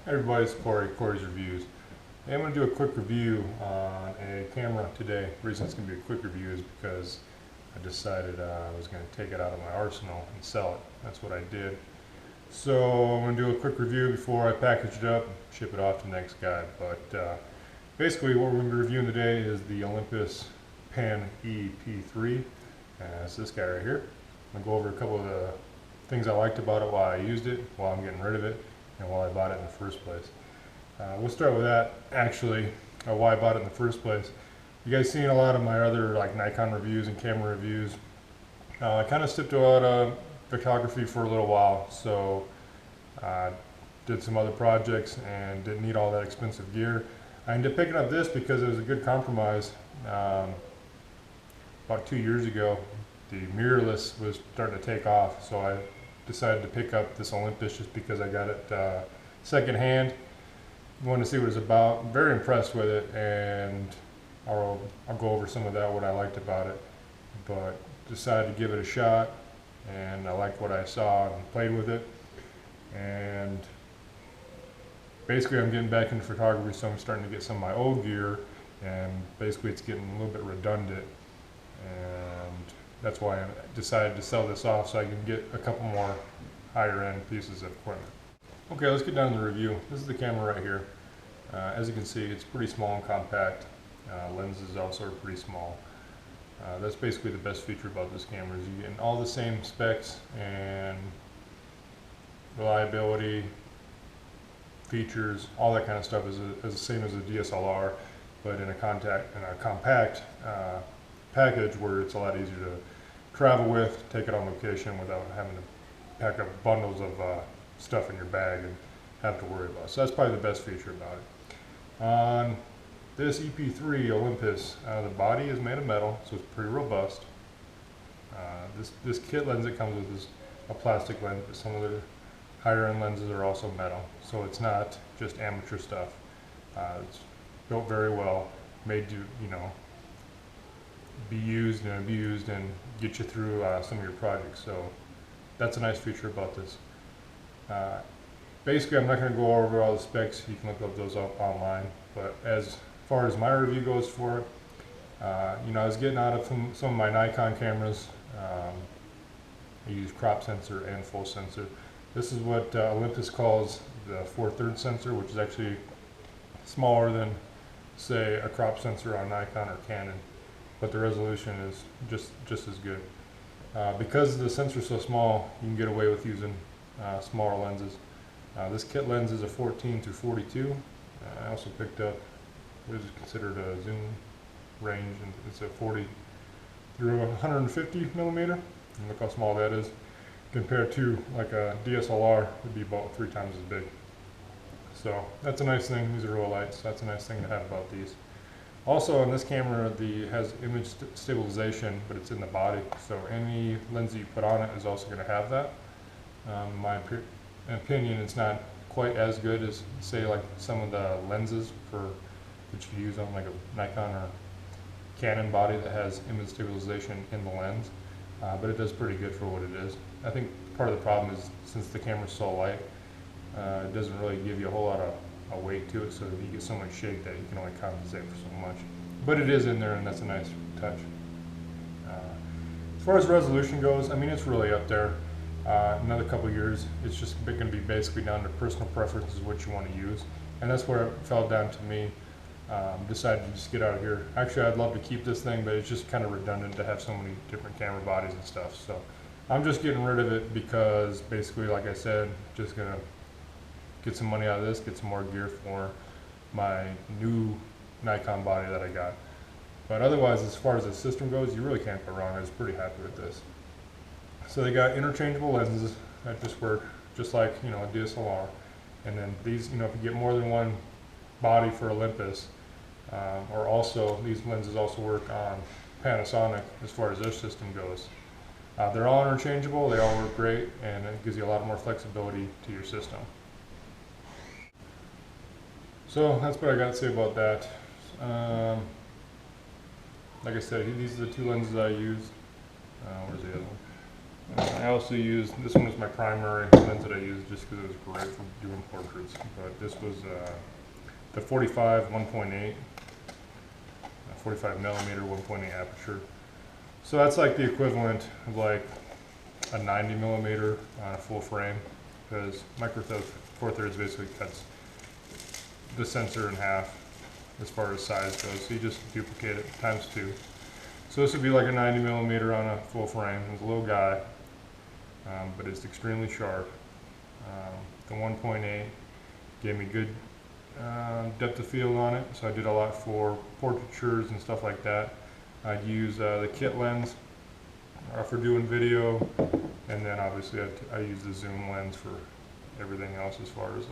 Hey everybody, it's Corey's Reviews. Hey, I'm going to do a quick review on a camera today. The reason it's going to be a quick review is because I decided I was going to take it out of my arsenal and sell it. That's what I did. So I'm going to do a quick review before I package it up and ship it off to the next guy. But basically what we're going to be reviewing today is the Olympus Pen E-P3. It's this guy right here. I'm going to go over a couple of the things I liked about it while I used it, while I'm getting rid of it, and why I bought it in the first place. We'll start with that, actually, why I bought it in the first place. You guys seen a lot of my other like Nikon reviews and camera reviews. I kind of stepped out of photography for a little while, so did some other projects and didn't need all that expensive gear. I ended up picking up this because it was a good compromise. About 2 years ago, the mirrorless was starting to take off, so I decided to pick up this Olympus just because I got it secondhand. Wanted to see what it's about. I'm very impressed with it, and I'll go over some of that, what I liked about it. But decided to give it a shot, and I liked what I saw and played with it. And basically I'm getting back into photography, so I'm starting to get some of my old gear, and basically it's getting a little bit redundant. And that's why I decided to sell this off so I can get a couple more higher end pieces of equipment. Okay, let's get down to the review. This is the camera right here. As you can see, it's pretty small and compact. Lenses also are pretty small. That's basically the best feature about this camera is you get all the same specs and reliability, features, all that kind of stuff is the same as a DSLR, but in a compact package where it's a lot easier to travel with, take it on location without having to pack up bundles of stuff in your bag and have to worry about. So that's probably the best feature about it. On this EP3 Olympus, the body is made of metal, so it's pretty robust. This kit lens it comes with is a plastic lens, but some of the higher end lenses are also metal, so it's not just amateur stuff. It's built very well, made to, be used and abused and get you through some of your projects. So that's a nice feature about this. Basically, I'm not going to go over all the specs. You can look up those up online. But as far as my review goes for it, I was getting out of some of my Nikon cameras. I use crop sensor and full sensor. This is what Olympus calls the 4/3 sensor, which is actually smaller than, say, a crop sensor on Nikon or Canon, but the resolution is just as good. Because the sensor is so small, you can get away with using smaller lenses. This kit lens is a 14-42. I also picked up what is considered a zoom range, and it's a 40 through 150 millimeter. And look how small that is compared to like a DSLR would be about 3 times as big. So that's a nice thing. These are roll lights. That's a nice thing to have about these. Also on this camera, has image stabilization, but it's in the body. So any lens that you put on it is also going to have that. In my opinion, it's not quite as good as, say, like some of the lenses that you use on like a Nikon or Canon body that has image stabilization in the lens. But it does pretty good for what it is. I think part of the problem is since the camera's so light, it doesn't really give you a whole lot of weight to it, so you get so much shake that you can only compensate for so much. But it is in there, and that's a nice touch. As far as resolution goes, I mean, it's really up there. Another couple of years, it's just going to be basically down to personal preferences, what you want to use, and that's where it fell down to me. Decided to just get out of here. Actually, I'd love to keep this thing, but it's just kind of redundant to have so many different camera bodies and stuff. So I'm just getting rid of it because basically, like I said, just gonna get some money out of this, get some more gear for my new Nikon body that I got. But otherwise, as far as the system goes, you really can't go wrong. I was pretty happy with this. So they got interchangeable lenses that just work just like a DSLR, and then these, if you get more than one body for Olympus, or also these lenses also work on Panasonic as far as their system goes. They're all interchangeable, they all work great, and it gives you a lot more flexibility to your system. So that's what I got to say about that. Like I said, these are the 2 lenses I used. Where's the other one? I also used, this one was my primary lens that I used just because it was great for doing portraits, but this was the 45 1.8, 45 millimeter 1.8 aperture. So that's like the equivalent of like a 90 millimeter on a full frame, because micro four thirds basically cuts the sensor in half as far as size goes. So you just duplicate it times 2. So this would be like a 90 millimeter on a full frame. It's a little guy, but it's extremely sharp. The 1.8 gave me good depth of field on it, so I did a lot for portraitures and stuff like that. I'd use the kit lens for doing video, and then obviously I use the zoom lens for everything else as far as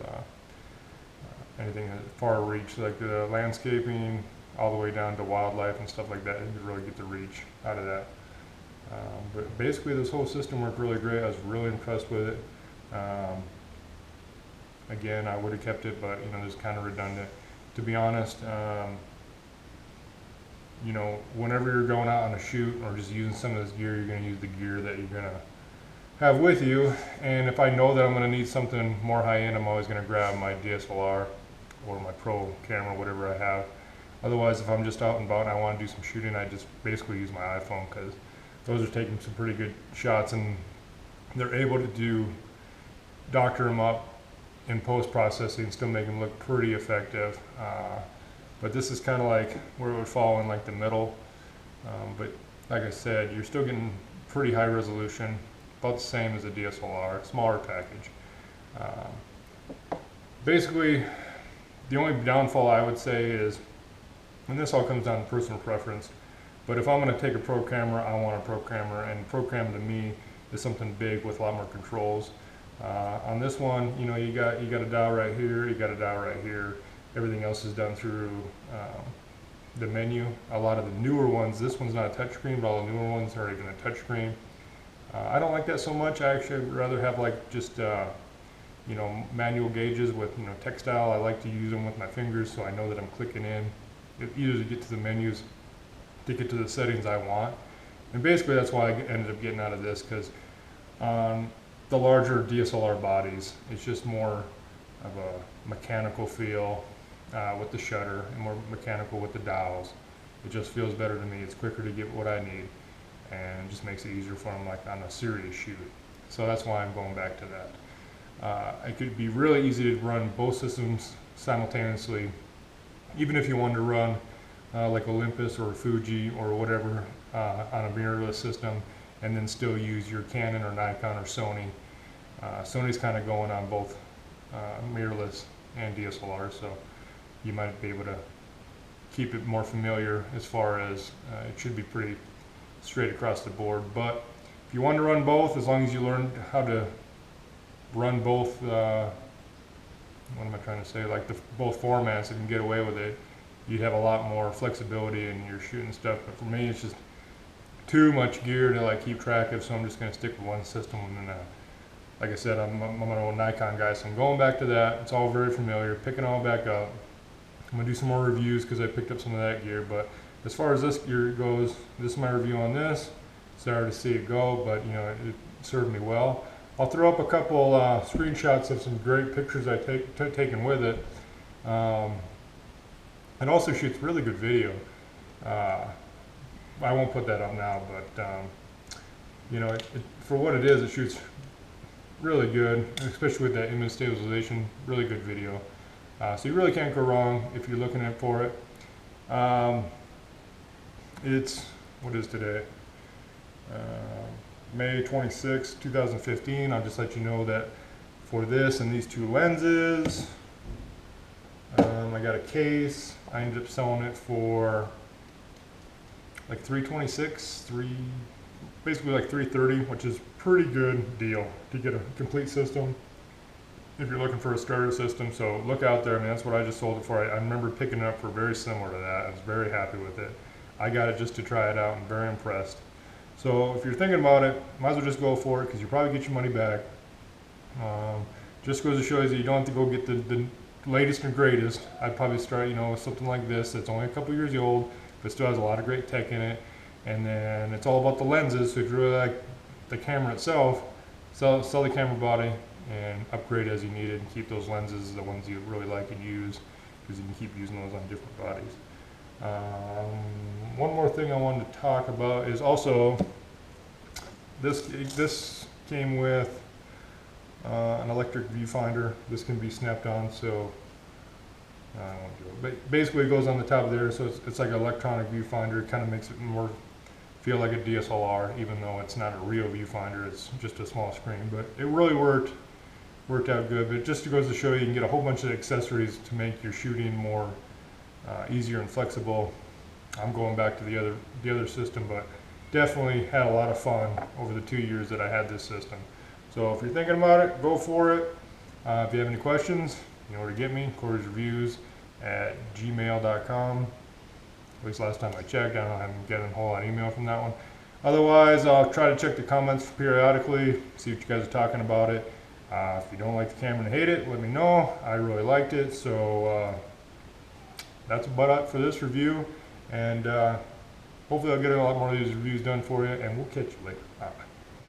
anything far reach, like the landscaping, all the way down to wildlife and stuff like that. You could really get the reach out of that. But basically this whole system worked really great. I was really impressed with it. Again, I would have kept it, but you know, it's kind of redundant. To be honest, you know, whenever you're going out on a shoot or just using some of this gear, you're going to use the gear that you're going to have with you. And if I know that I'm going to need something more high-end, I'm always going to grab my DSLR or my pro camera, whatever I have. Otherwise, if I'm just out and about and I want to do some shooting, I just basically use my iPhone, because those are taking some pretty good shots, and they're able to doctor them up in post-processing and still make them look pretty effective. But this is kind of like where it would fall in like the middle. But like I said, you're still getting pretty high resolution, about the same as a DSLR, smaller package. Basically, the only downfall I would say is, and this all comes down to personal preference, but if I'm going to take a pro camera, I want a pro camera, and pro cam to me is something big with a lot more controls. On this one, you know, you got a dial right here, you got a dial right here. Everything else is done through the menu. A lot of the newer ones, this one's not a touchscreen, but all the newer ones are even a touchscreen. I don't like that so much. I actually would rather have like just you know, manual gauges with, you know, textile. I like to use them with my fingers so I know that I'm clicking in either to get to the menus, to get to the settings I want. And basically that's why I ended up getting out of this, because on the larger DSLR bodies, it's just more of a mechanical feel with the shutter, and more mechanical with the dials. It just feels better to me. It's quicker to get what I need, and it just makes it easier for them, like on a serious shoot. So that's why I'm going back to that. It could be really easy to run both systems simultaneously, even if you wanted to run like Olympus or Fuji or whatever on a mirrorless system, and then still use your Canon or Nikon or Sony. Sony's kind of going on both mirrorless and DSLR, so you might be able to keep it more familiar as far as it should be pretty straight across the board. But if you want to run both, as long as you learn how to run both, what am I trying to say, like both formats, and get away with it, you'd have a lot more flexibility in your shooting stuff. But for me, it's just too much gear to like keep track of, so I'm just going to stick with one system. And like I said, I'm an old Nikon guy, so I'm going back to that. It's all very familiar, picking all back up. I'm going to do some more reviews because I picked up some of that gear. But as far as this gear goes, this is my review on this. Sorry to see it go, but you know, it served me well. I'll throw up a couple screenshots of some great pictures I taken with it. It also shoots really good video. I won't put that up now, but you know, for what it is, it shoots really good, especially with that image stabilization. Really good video. So you really can't go wrong if you're looking for it. It's, what is today? May 26, 2015. I'll just let you know that for this and these two lenses, I got a case. I ended up selling it for like $326, basically like $330, which is pretty good deal to get a complete system if you're looking for a starter system. So look out there. I mean, that's what I just sold it for. I remember picking it up for very similar to that. I was very happy with it. I got it just to try it out. I'm very impressed. So if you're thinking about it, might as well just go for it, because you probably get your money back. Just goes to show you that you don't have to go get the latest and greatest. I'd probably start, you know, with something like this that's only a couple years old, but still has a lot of great tech in it. And then it's all about the lenses. So if you really like the camera itself, sell the camera body and upgrade as you need it, and keep those lenses, the ones you really like and use, because you can keep using those on different bodies. One more thing I wanted to talk about is also this came with an electric viewfinder. This can be snapped on, so I won't do it. But basically it goes on the top of there, so it's like an electronic viewfinder. It kind of makes it more feel like a DSLR, even though it's not a real viewfinder, it's just a small screen. But it really worked out good. But it just goes to show you can get a whole bunch of accessories to make your shooting more easier and flexible. I'm going back to the other system, but definitely had a lot of fun over the 2 years that I had this system. So if you're thinking about it, go for it. If you have any questions, you know where to get me, quartersreviews@gmail.com. At least last time I checked, I haven't gotten a whole lot of email from that one. Otherwise, I'll try to check the comments periodically, see what you guys are talking about it. If you don't like the camera and hate it, let me know. I really liked it, so that's about it for this review. And hopefully I'll get a lot more of these reviews done for you, and we'll catch you later. Bye.